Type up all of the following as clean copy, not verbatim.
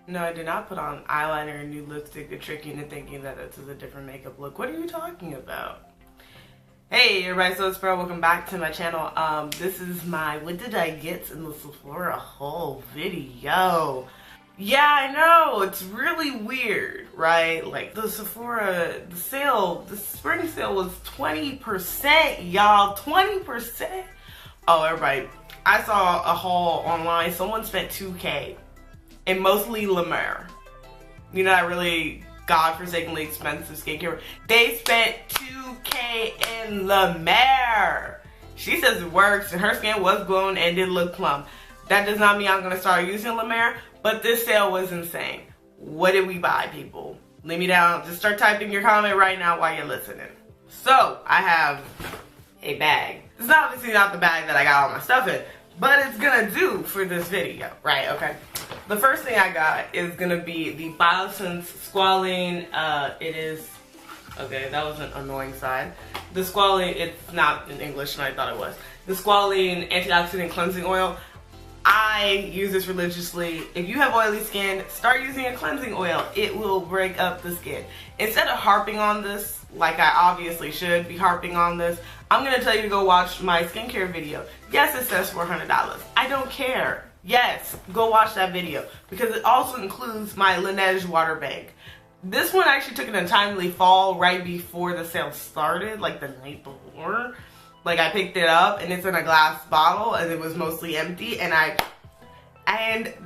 No, I did not put on eyeliner and new lipstick to trick you into thinking that this is a different makeup look. What are you talking about? Hey everybody, so it's Pearl. Welcome back to my channel. This is my what did I get in the Sephora haul video. Yeah, I know, it's really weird, right? Like the Sephora, the sale, the spring sale was 20%, y'all, 20%. Oh, everybody, I saw a haul online. Someone spent $2K. And mostly La Mer. You know, that really godforsakenly expensive skincare. They spent $2K in La Mer. She says it works and her skin was glowing and did look plump. That does not mean I'm gonna start using La Mer, but this sale was insane. What did we buy, people? Leave me down. Just start typing your comment right now while you're listening. So, I have a bag. It's obviously not the bag that I got all my stuff in, but it's gonna do for this video, right? Okay. The first thing I got is gonna be the Biossance Squalane. It is, okay, that was an annoying side. The Squalane, it's not in English and I thought it was. The Squalane Antioxidant Cleansing Oil. I use this religiously. If you have oily skin, start using a cleansing oil. It will break up the skin. Instead of harping on this, like I obviously should be harping on this, I'm gonna tell you to go watch my skincare video. Yes, it says $400. I don't care. Yes, go watch that video because it also includes my Laneige water bank. This one actually took an untimely fall right before the sale started, like the night before. Like I picked it up and it's in a glass bottle and it was mostly empty and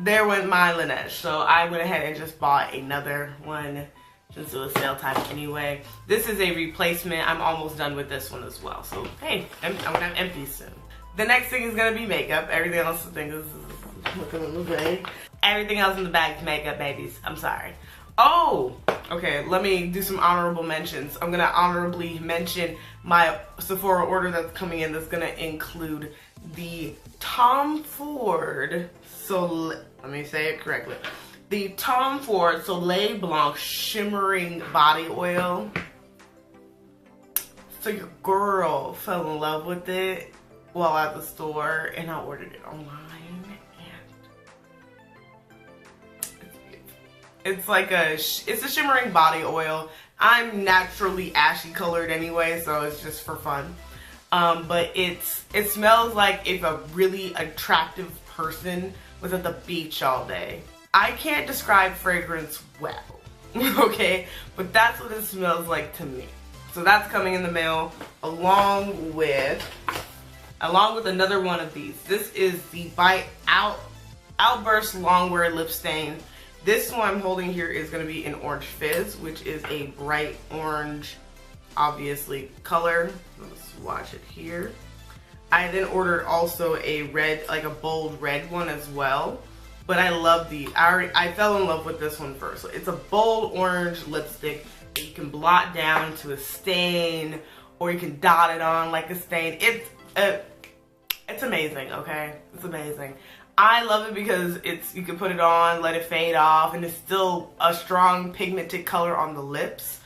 there went my Laneige. So I went ahead and just bought another one since it was sale time anyway. This is a replacement. I'm almost done with this one as well. So hey, I'm gonna have empty soon. The next thing is gonna be makeup. Everything else I think is looking a little big. Everything else in the bag is makeup, babies. I'm sorry. Oh, okay, let me do some honorable mentions. I'm gonna honorably mention my Sephora order that's coming in that's gonna include the Tom Ford let me say it correctly. The Tom Ford Soleil Blanc Shimmering Body Oil. So your girl fell in love with it while at the store and I ordered it online. It's like it's a shimmering body oil. I'm naturally ashy colored anyway, so it's just for fun. But it smells like if a really attractive person was at the beach all day. I can't describe fragrance well, okay? But that's what it smells like to me. So that's coming in the mail along with another one of these. This is the Bite Outburst Longwear Lip Stain. This one I'm holding here is going to be in Orange Fizz, which is a bright orange, obviously, color. Let's swatch it here. I then ordered also a red, like a bold red one as well. But I love these. I fell in love with this one first. So it's a bold orange lipstick that you can blot down into a stain, or you can dot it on like a stain. It's amazing, okay? It's amazing. I love it because you can put it on, let it fade off, and it's still a strong pigmented color on the lips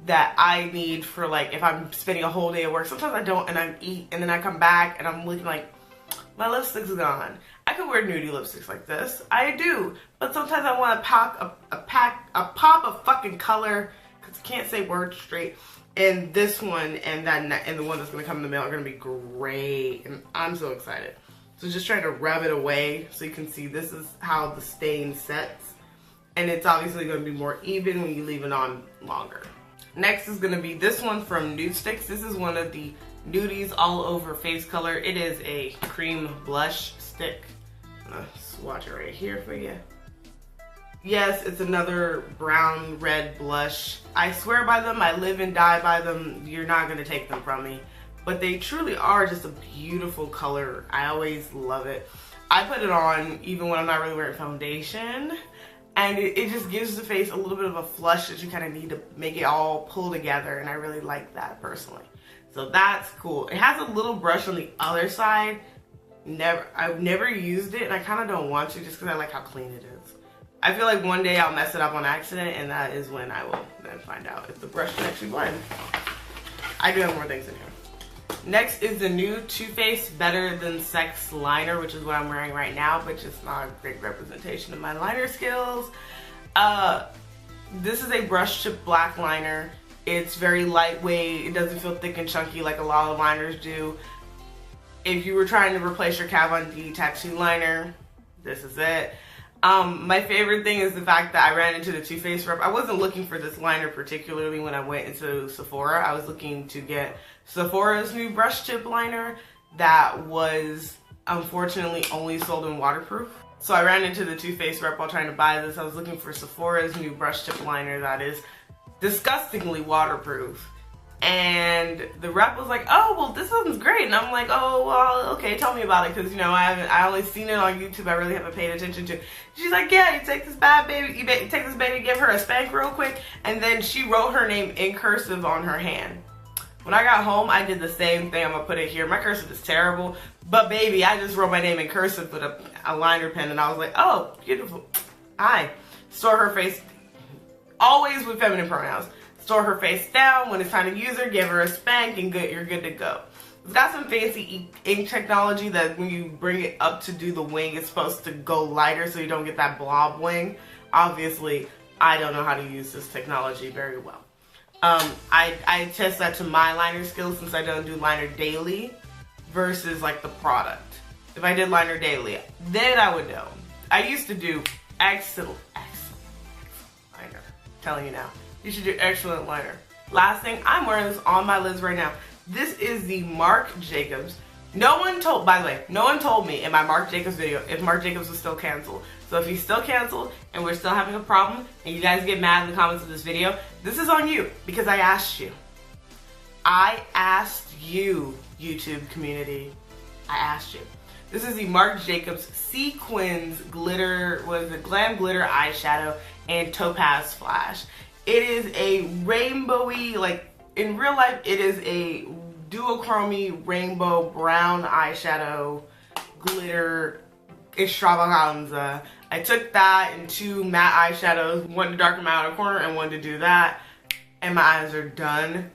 that I need for like if I'm spending a whole day at work. Sometimes I don't and I eat and then I come back and I'm looking like my lipstick's gone. I could wear nudie lipsticks like this. I do. But sometimes I want to pop a pop of fucking color because I can't say words straight. And this one and the one that's going to come in the mail are going to be great. And I'm so excited. So just trying to rub it away so you can see this is how the stain sets. And it's obviously going to be more even when you leave it on longer. Next is going to be this one from Nudestix. This is one of the Nudies All Over Face Color. It is a cream blush stick. I'm going to swatch it right here for you. Yes, it's another brown red blush. I swear by them. I live and die by them. You're not going to take them from me. But they truly are just a beautiful color. I always love it. I put it on even when I'm not really wearing foundation. And it just gives the face a little bit of a flush that you kind of need to make it all pull together. And I really like that personally. So that's cool. It has a little brush on the other side. I've never used it and I kind of don't want to just because I like how clean it is. I feel like one day I'll mess it up on accident and that is when I will then find out if the brush can actually blend. I do have more things in here. Next is the new Too Faced Better Than Sex liner, which is what I'm wearing right now, but just not a great representation of my liner skills. This is a brush tip black liner. It's very lightweight. It doesn't feel thick and chunky like a lot of liners do. If you were trying to replace your Kat Von D tattoo liner, this is it. My favorite thing is the fact that I ran into the Too Faced rep. I wasn't looking for this liner particularly when I went into Sephora. I was looking to get Sephora's new brush tip liner that was unfortunately only sold in waterproof. So I ran into the Too Faced rep while trying to buy this. I was looking for Sephora's new brush tip liner that is disgustingly waterproof. And the rep was like, oh, well, this sounds great. And I'm like, oh, well, okay, tell me about it. Because, you know, I only seen it on YouTube. I really haven't paid attention to it. She's like, yeah, you take this bad baby, you take this baby, give her a spank real quick. And then she wrote her name in cursive on her hand. When I got home, I did the same thing. I'm going to put it here. My cursive is terrible. But, baby, I just wrote my name in cursive with a liner pen. And I was like, oh, beautiful. Hi. Store her face. Always with feminine pronouns. Store her face down. When it's time to use her, give her a spank, and you're good to go. It's got some fancy ink technology that when you bring it up to do the wing, it's supposed to go lighter so you don't get that blob wing. Obviously, I don't know how to use this technology very well. I test that to my liner skills since I don't do liner daily versus like the product. If I did liner daily, then I would know. I used to do excellent liner. I'm telling you now. You should do excellent liner. Last thing, I'm wearing this on my lids right now. This is the Marc Jacobs. No one told, by the way, no one told me in my Marc Jacobs video if Marc Jacobs was still canceled. So if he's still canceled and we're still having a problem and you guys get mad in the comments of this video, this is on you because I asked you. I asked you, YouTube community. I asked you. This is the Marc Jacobs Sequins Glitter, what is it, Glam Glitter Eyeshadow and Topaz Flash. It is a rainbowy, like in real life, it is a duochromy rainbow brown eyeshadow glitter extravaganza. I took that in 2 matte eyeshadows, one to darken my outer corner and one to do that, and my eyes are done.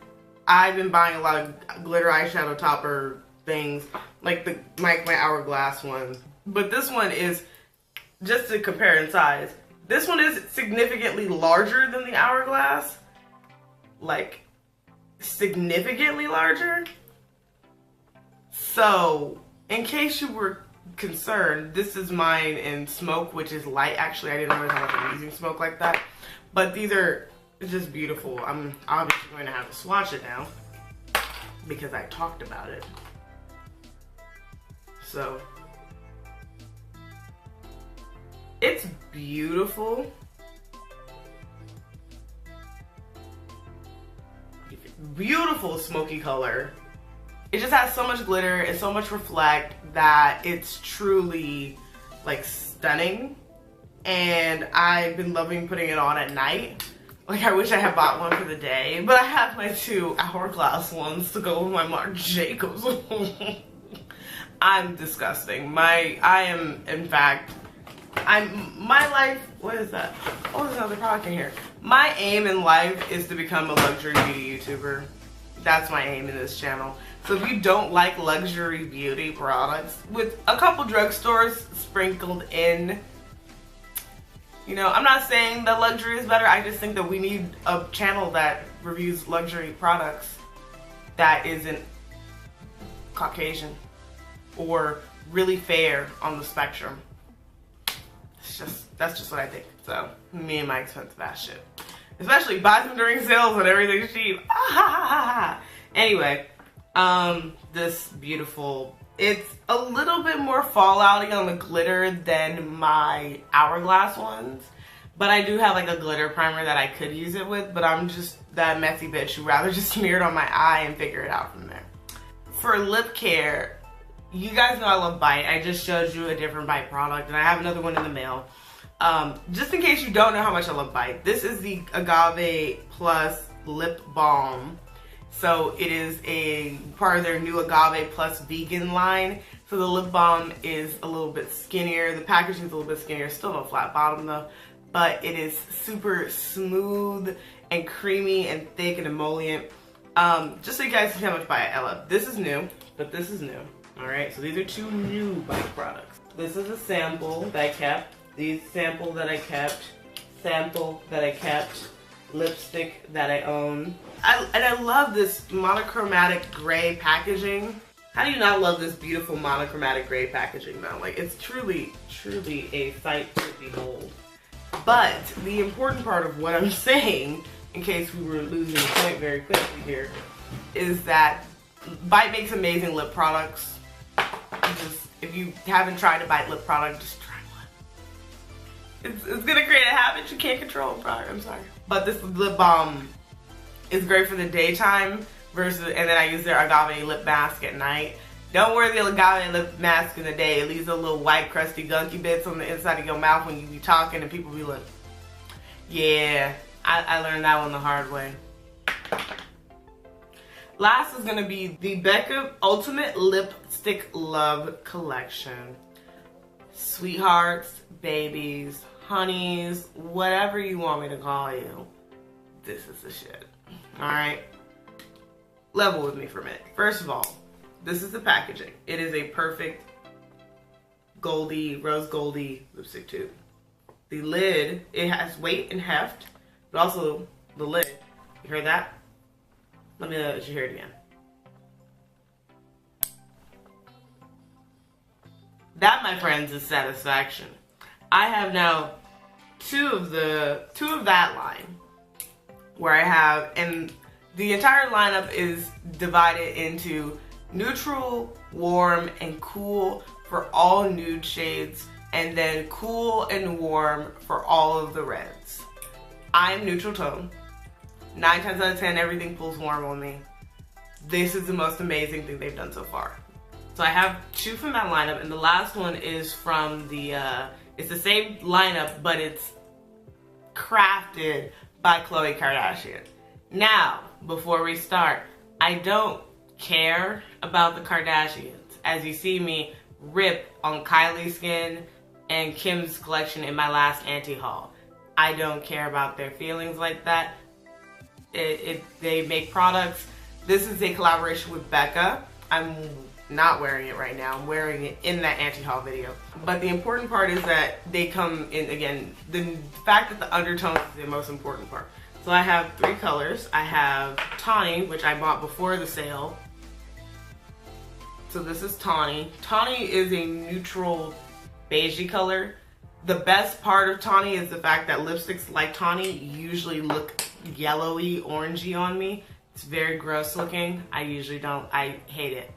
I've been buying a lot of glitter eyeshadow topper things, like my Hourglass one. But this one is, just to compare in size, this one is significantly larger than the Hourglass. Like, significantly larger. So, in case you were concerned, this is mine in smoke, which is light. Actually, I didn't realize how much I'm using smoke like that. But these are just beautiful. I'm obviously going to have to swatch it now because I talked about it. So, it's beautiful. Beautiful smoky color. It just has so much glitter and so much reflect that it's truly like stunning. And I've been loving putting it on at night. Like, I wish I had bought one for the day, but I have my 2 Hourglass ones to go with my Marc Jacobs. I'm disgusting. My life, what is that? Oh, there's another product in here. My aim in life is to become a luxury beauty YouTuber. That's my aim in this channel. So if you don't like luxury beauty products, with a couple drugstores sprinkled in, you know, I'm not saying that luxury is better. I just think that we need a channel that reviews luxury products that isn't Caucasian or really fair on the spectrum. That's just what I think. So, me and my expensive ass shit. Especially buy them during sales when everything's cheap. Anyway, this beautiful, it's a little bit more fallouty on the glitter than my Hourglass ones. But I do have like a glitter primer that I could use it with, but I'm just that messy bitch who'd rather just smear it on my eye and figure it out from there. For lip care, you guys know I love Bite. I just showed you a different Bite product and I have another one in the mail. Just in case you don't know how much I love Bite, this is the Agave Plus Lip Balm. So it is a part of their new Agave Plus vegan line. So the lip balm is a little bit skinnier. The packaging is a little bit skinnier. Still no flat bottom though. But it is super smooth and creamy and thick and emollient. Just so you guys see how much Bite I love. This is new, but this is new. Alright, so these are 2 new Bite products. This is a sample that I kept. These sample that I kept. Sample that I kept. Lipstick that I own. And I love this monochromatic gray packaging. How do you not love this beautiful monochromatic gray packaging though? Like, it's truly, truly a sight to behold. But the important part of what I'm saying, in case we were losing the point very quickly here, is that Bite makes amazing lip products. If you haven't tried a Bite lip product, just try one. It's gonna create a habit you can't control. I'm sorry. But this lip balm is great for the daytime and then I use their agave lip mask at night. Don't wear the agave lip mask in the day. It leaves a little white, crusty, gunky bits on the inside of your mouth when you be talking and people be like, yeah, I learned that one the hard way. Last is going to be the Becca Ultimate Lipstick Love Collection. Sweethearts, babies, honeys, whatever you want me to call you, this is the shit. Alright? Level with me for a minute. First of all, this is the packaging. It is a perfect goldy, rose goldy lipstick tube. The lid, it has weight and heft, but also the lid. You heard that? Let me let you hear it again. That, my friends, is satisfaction. I have now two of that line where I have, and the entire lineup is divided into neutral, warm, and cool for all nude shades, and then cool and warm for all of the reds. I'm neutral tone. 9 times out of 10, everything pulls warm on me. This is the most amazing thing they've done so far. So I have 2 from that lineup, and the last one is from the, it's the same lineup, but it's crafted by Khloe Kardashian. Now, before we start, I don't care about the Kardashians. As you see me rip on Kylie's skin and Kim's collection in my last anti-haul. I don't care about their feelings like that. They make products. This is a collaboration with Becca. I'm not wearing it right now. I'm wearing it in that anti-haul video. But the important part is that they come in, again, the fact that the undertone is the most important part. So I have 3 colors. I have Tawny, which I bought before the sale. So this is Tawny. Tawny is a neutral beigey color. The best part of Tawny is the fact that lipsticks like Tawny usually look yellowy, orangey on me. It's very gross looking. I usually don't. I hate it.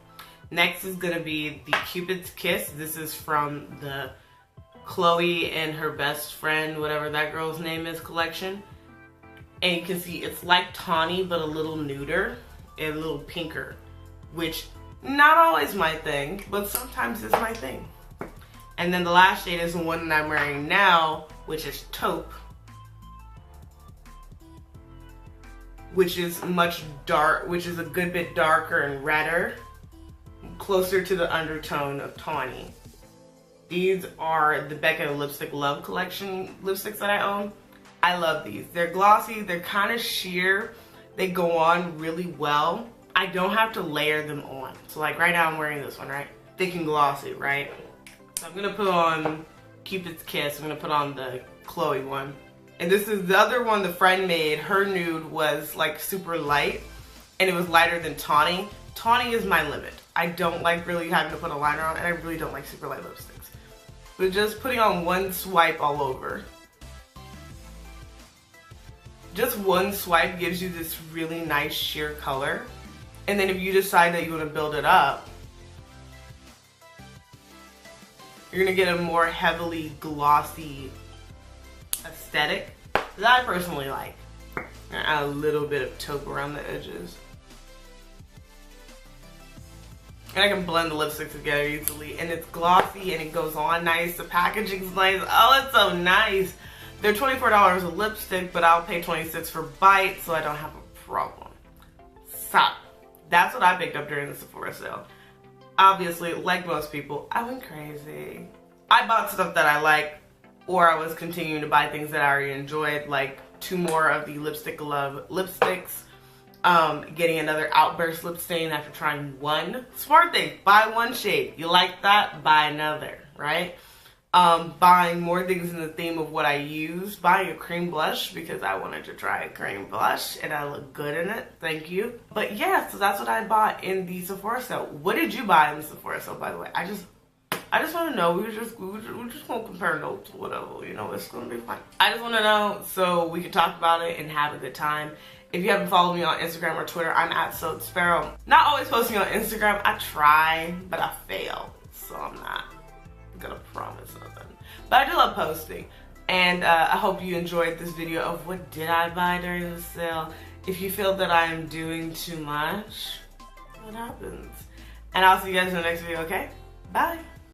Next is going to be the Cupid's Kiss. This is from the Khloe and her best friend, whatever that girl's name is, collection. And you can see it's like Tawny, but a little nuder and a little pinker, which not always my thing, but sometimes it's my thing. And then the last shade is the one that I'm wearing now, which is Taupe, which is much dark, which is a good bit darker and redder, closer to the undertone of Tawny. These are the Becca Lipstick Love Collection lipsticks that I own. I love these. They're glossy, they're kind of sheer, they go on really well. I don't have to layer them on. So like right now I'm wearing this one, right? Thick and glossy, right? So I'm gonna put on Cupid's Kiss. I'm gonna put on the Khloe one. And this is the other one the friend made. Her nude was like super light and it was lighter than Tawny. Tawny is my limit. I don't like really having to put a liner on, and I really don't like super light lipsticks. But just putting on one swipe all over. Just one swipe gives you this really nice sheer color. And then if you decide that you want to build it up, you're going to get a more heavily glossy aesthetic that I personally like. And add a little bit of taupe around the edges. And I can blend the lipsticks together easily. And it's glossy and it goes on nice. The packaging's nice. Oh, it's so nice. They're $24 a lipstick, but I'll pay $26 for Bite, so I don't have a problem. So, that's what I picked up during the Sephora sale. Obviously, like most people, I went crazy. I bought stuff that I like, or I was continuing to buy things that I already enjoyed, like 2 more of the Lipstick Love lipsticks. getting another Outburst lip stain after trying one. Smart thing, buy one shade. You like that? Buy another, right? Buying more things in the theme of what I use. Buying a cream blush because I wanted to try a cream blush and I look good in it. Thank you. But yeah, so that's what I bought in the Sephora sale. What did you buy in the Sephora sale, by the way? I just want to know. We just gonna compare notes or whatever. You know, it's gonna be fine. I just want to know so we can talk about it and have a good time. If you haven't followed me on Instagram or Twitter, I'm at SoapSparrow. Not always posting on Instagram. I try, but I fail, so I'm not gonna promise nothing. But I do love posting, and I hope you enjoyed this video of what did I buy during the sale. If you feel that I am doing too much, what happens? And I'll see you guys in the next video. Okay, bye.